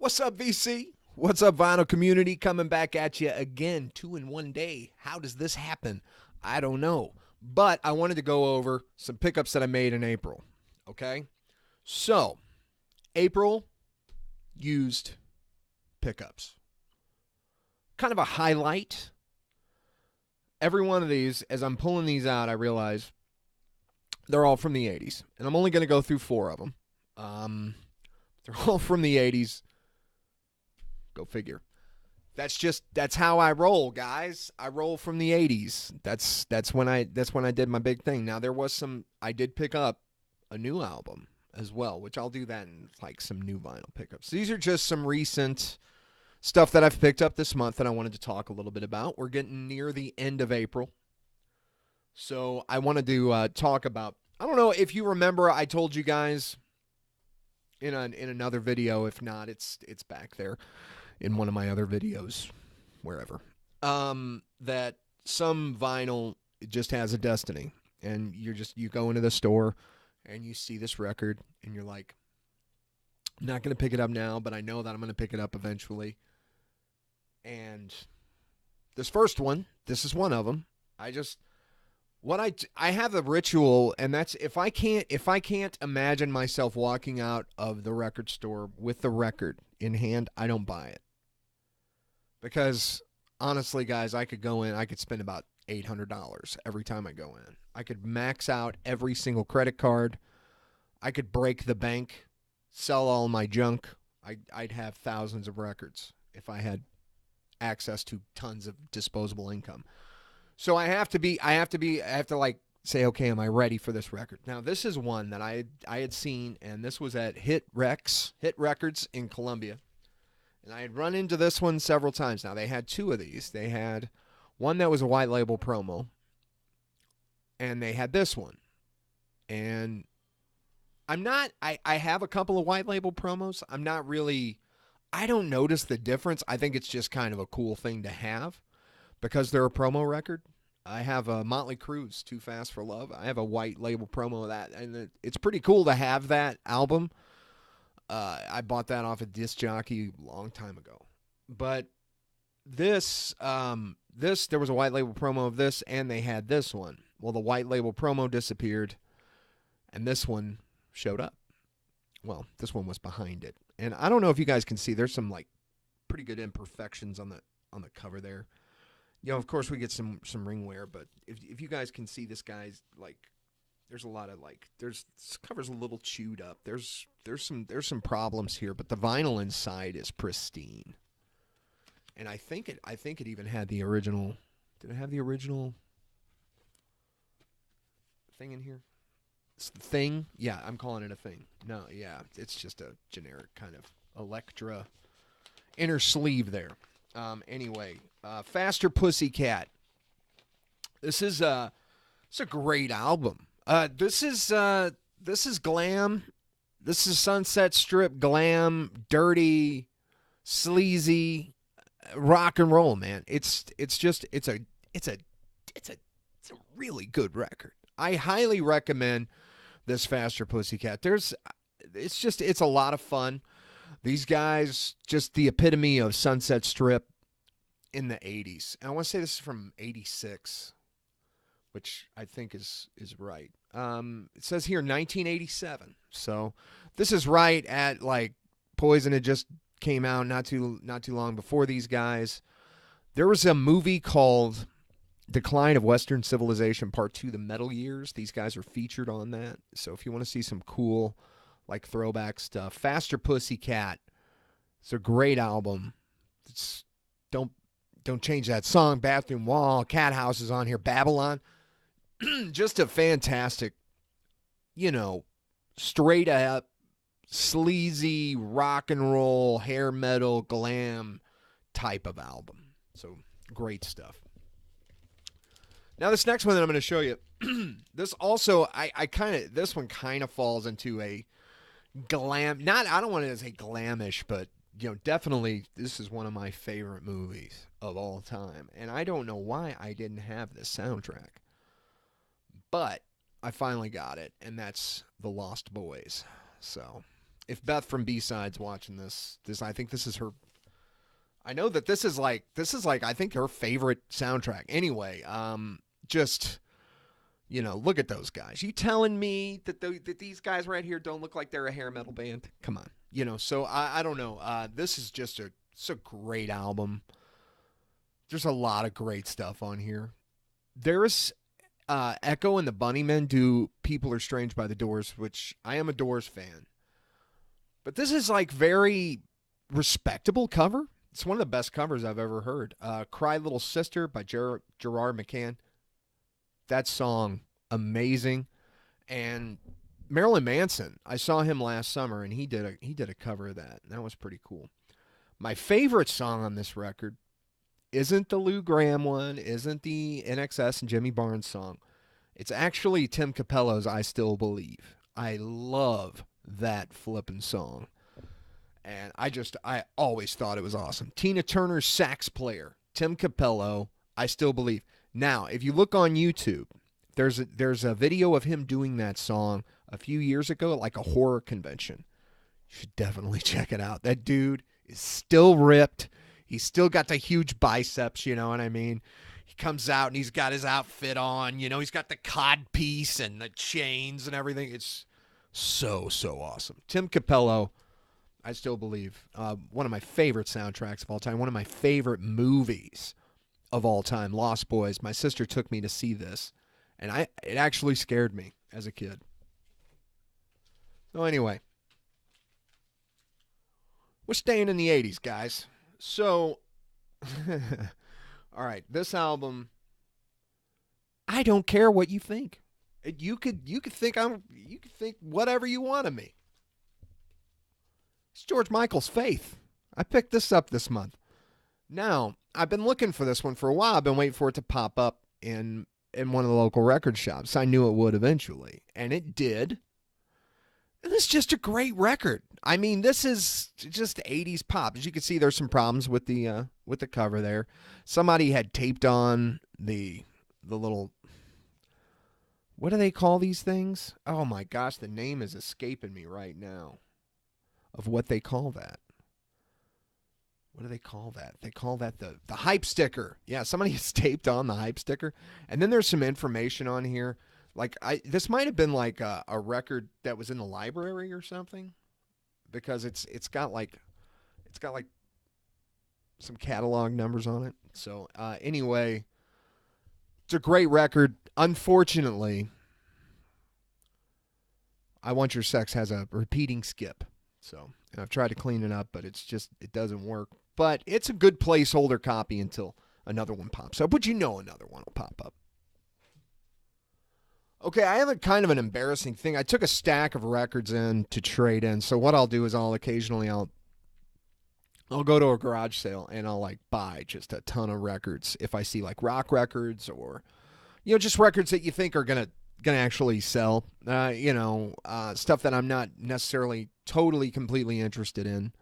What's up, VC? What's up, vinyl community? Coming back at you again, 2 in 1 day. How does this happen? I don't know. But I wanted to go over some pickups that I made in April. Okay? So, April used pickups. Kind of a highlight. Every one of these, as I'm pulling these out, I realize they're all from the 80s. And I'm only going to go through 4 of them. They're all from the 80s. Go figure. That's how I roll, guys. I roll from the 80s. That's when I did my big thing. Now I did pick up a new album as well, which I'll do that in like some new vinyl pickups. These are just some recent stuff that I've picked up this month that I wanted to talk a little bit about. We're getting near the end of April. So I wanted to talk about, I don't know if you remember, I told you guys in another video. If not, it's back there in one of my other videos, wherever, that some vinyl just has a destiny. And you go into the store and you see this record and you're like, I'm not going to pick it up now, but I know that I'm going to pick it up eventually. And this first one, this is one of them. I have a ritual, and that's if I can't imagine myself walking out of the record store with the record in hand, I don't buy it. Because honestly, guys, I could spend about $800 every time I go in. I could max out every single credit card. I could break the bank, sell all my junk. I'd have thousands of records if I had access to tons of disposable income. So I have to like say, okay, am I ready for this record? Now, this is one that I had seen, and this was at Hit Records in Columbia. And I had run into this one several times. Now, they had 2 of these. They had one that was a white label promo, and they had this one. And I have a couple of white label promos. I don't notice the difference. I think it's just kind of a cool thing to have because they're a promo record. I have a Motley Crue's Too Fast for Love. I have a white label promo of that, and it's pretty cool to have that album. I bought that off a disc jockey a long time ago. But there was a white label promo of this, and they had this one. Well, the white label promo disappeared, and this one showed up. Well, this one was behind it. And I don't know if you guys can see, there's some like pretty good imperfections on the cover there. You know, of course we get some ring wear, but if you guys can see, this guy's like, there's a lot of like, this cover's a little chewed up. There's some problems here, but the vinyl inside is pristine. And I think it even had the original. Did it have the original thing in here? It's the thing? Yeah, I'm calling it a thing. No, yeah, it's just a generic kind of Electra inner sleeve there. Anyway, Faster Pussycat. This is it's a great album. This is glam. This is Sunset Strip glam, dirty, sleazy, rock and roll, man. It's a really good record. I highly recommend this Faster Pussycat. It's a lot of fun. These guys, just the epitome of Sunset Strip in the 80s. And I want to say this is from 86, which I think is right. It says here 1987. So this is right at like Poison had just came out not too long before these guys. There was a movie called Decline of Western Civilization Part 2, The Metal Years. These guys are featured on that. So if you want to see some cool like throwback stuff, Faster Pussycat. It's a great album. Don't change that song. Bathroom Wall, Cat House is on here. Babylon. Just a fantastic, straight up, sleazy, rock and roll, hair metal, glam type of album. So, great stuff. Now, this next one that I'm going to show you, this also, this one kind of falls into a glam, I don't want to say glamish, but, definitely this is one of my favorite movies of all time. And I don't know why I didn't have this soundtrack. But I finally got it, and that's The Lost Boys. So if Beth from B-Sides watching this, I think this is her. I know that this is like I think her favorite soundtrack. Anyway, just look at those guys. You telling me that that these guys right here don't look like they're a hair metal band? Come on, So I don't know. This is it's a great album. There's a lot of great stuff on here. There's Echo and the Bunnymen do "People Are Strange" by the Doors, which I am a Doors fan. But this is like very respectable cover. It's one of the best covers I've ever heard. "Cry Little Sister" by Gerard McCann. That song, amazing. And Marilyn Manson, I saw him last summer, and he did a cover of that. And that was pretty cool. My favorite song on this record isn't the Lou Gramm one, isn't the NXS and Jimmy Barnes song. It's actually Tim Capello's "I Still Believe." I love that flippin' song. And I always thought it was awesome. Tina Turner's sax player, Tim Capello, "I Still Believe." Now, if you look on YouTube, there's a video of him doing that song a few years ago at like a horror convention. You should definitely check it out. That dude is still ripped. He's still got the huge biceps, you know what I mean? He comes out and he's got his outfit on, he's got the cod piece and the chains and everything. It's so awesome. Tim Capello, "I Still Believe." One of my favorite soundtracks of all time. One of my favorite movies of all time, Lost Boys. My sister took me to see this, and it actually scared me as a kid. So anyway, we're staying in the 80s, guys. So, all right, this album, I don't care what you think. You could think whatever you want of me. It's George Michael's "Faith." I picked this up this month. Now, I've been looking for this one for a while. I've been waiting for it to pop up in one of the local record shops. I knew it would eventually, and it did. And it's just a great record. I mean, this is just 80s pop. As you can see, there's some problems with the cover there. Somebody had taped on the little, what do they call these things? Oh my gosh, the name is escaping me right now of what they call that. What do they call that? They call that the hype sticker. Yeah, somebody has taped on the hype sticker. And then there's some information on here. Like this might have been like a record that was in the library or something, because it's got like some catalog numbers on it. So anyway, it's a great record. Unfortunately, "I Want Your Sex" has a repeating skip. So I've tried to clean it up, but it doesn't work. But it's a good placeholder copy until another one pops up. But another one will pop up. Okay, I have a kind of an embarrassing thing. I took a stack of records in to trade in. So what I'll do is I'll go to a garage sale and I'll like buy just a ton of records if I see like rock records or just records that you think are gonna actually sell. Stuff that I'm not necessarily totally completely interested in.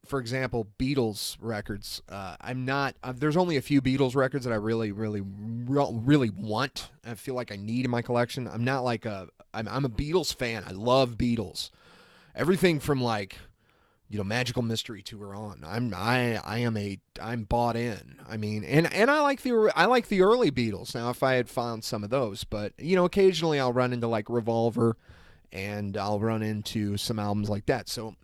For example, Beatles records. I'm not. There's only a few Beatles records that I really want. I feel like I need in my collection. I'm not like I'm a Beatles fan. I love Beatles. Everything from like, Magical Mystery Tour on. I'm bought in. I mean, and I like the early Beatles. Now, if I had found some of those, but occasionally I'll run into like Revolver, and I'll run into some albums like that. So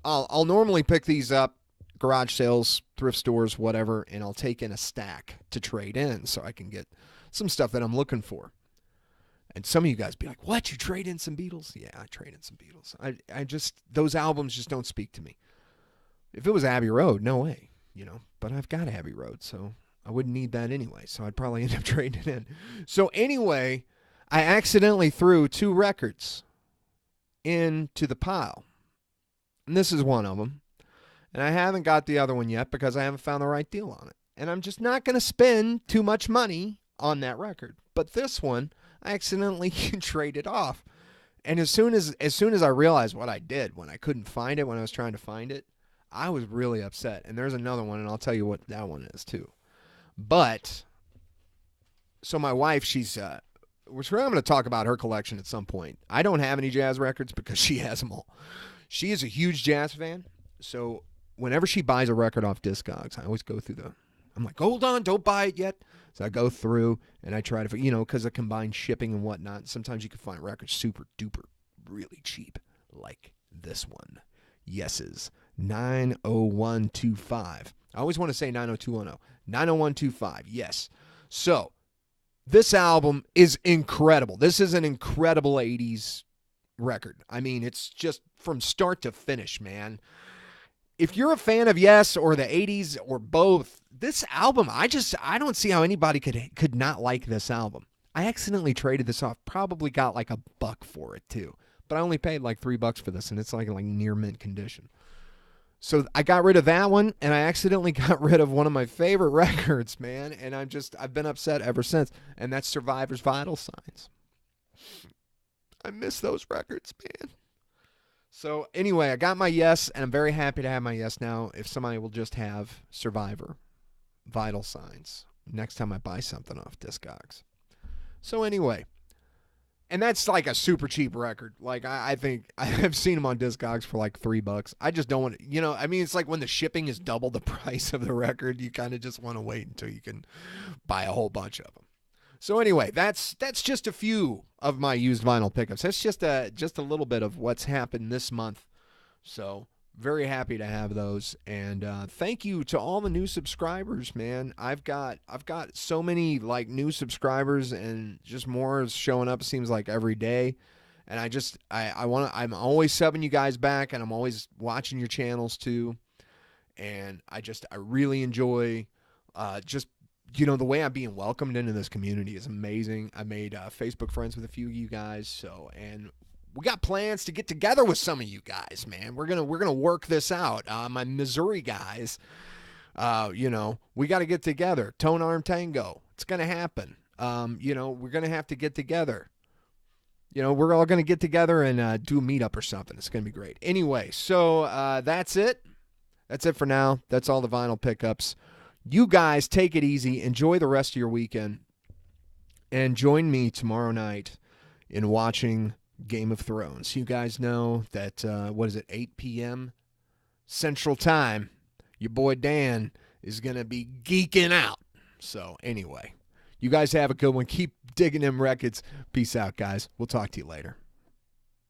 I'll normally pick these up, garage sales, thrift stores, whatever, and I'll take in a stack to trade in so I can get some stuff that I'm looking for. And some of you guys be like, "What? You trade in some Beatles?" Yeah, I trade in some Beatles. I just, those albums just don't speak to me. If it was Abbey Road, no way, But I've got Abbey Road, so I wouldn't need that anyway. So I'd probably end up trading in. So anyway, I accidentally threw 2 records into the pile. And this is one of them. And I haven't got the other one yet because I haven't found the right deal on it. And I'm just not going to spend too much money on that record. But this one, I accidentally traded off. And as soon as I realized what I did when I couldn't find it, when I was trying to find it, I was really upset. And there's another one, and I'll tell you what that one is too. But, so my wife, I'm going to talk about her collection at some point. I don't have any jazz records because she has them all. She is a huge jazz fan, so whenever she buys a record off Discogs, I always go through I'm like, hold on, don't buy it yet. So I go through and I try to, because of combined shipping and whatnot, sometimes you can find records super duper really cheap, like this one. Yes's 90125. I always want to say 90210. 90125, yes. So this album is incredible. This is an incredible 80s record. I mean, it's just from start to finish, man. If you're a fan of Yes or the 80s or both, this album, I don't see how anybody could not like this album. I accidentally traded this off. Probably got like $1 for it too. But I only paid like $3 for this, and it's like near mint condition. So I got rid of that one, and I accidentally got rid of one of my favorite records, man. And I've been upset ever since. And that's Survivor's Vital Signs. I miss those records, man. So anyway, I got my Yes, and I'm very happy to have my Yes now. If somebody will just have Survivor Vital Signs next time I buy something off Discogs. So anyway, and that's like a super cheap record. Like I think I've seen them on Discogs for like $3. I just don't want to, it's like when the shipping is double the price of the record, you kind of just want to wait until you can buy a whole bunch of them. So anyway, that's just a few of my used vinyl pickups. That's just a little bit of what's happened this month. So very happy to have those, and thank you to all the new subscribers, man. I've got so many like new subscribers, and just more is showing up. It seems like every day, and I'm always subbing you guys back, and I'm always watching your channels too, and I really enjoy the way I'm being welcomed into this community is amazing. I made Facebook friends with a few of you guys, and we got plans to get together with some of you guys, man. We're gonna work this out. My Missouri guys, we got to get together. Tone Arm Tango. It's gonna happen. We're gonna have to get together. We're all gonna get together and do a meetup or something. It's gonna be great. Anyway, so that's it. That's it for now. That's all the vinyl pickups. You guys take it easy. Enjoy the rest of your weekend. And join me tomorrow night in watching Game of Thrones. You guys know that, 8 p.m. Central Time. Your boy Dan is going to be geeking out. So anyway, you guys have a good one. Keep digging them records. Peace out, guys. We'll talk to you later.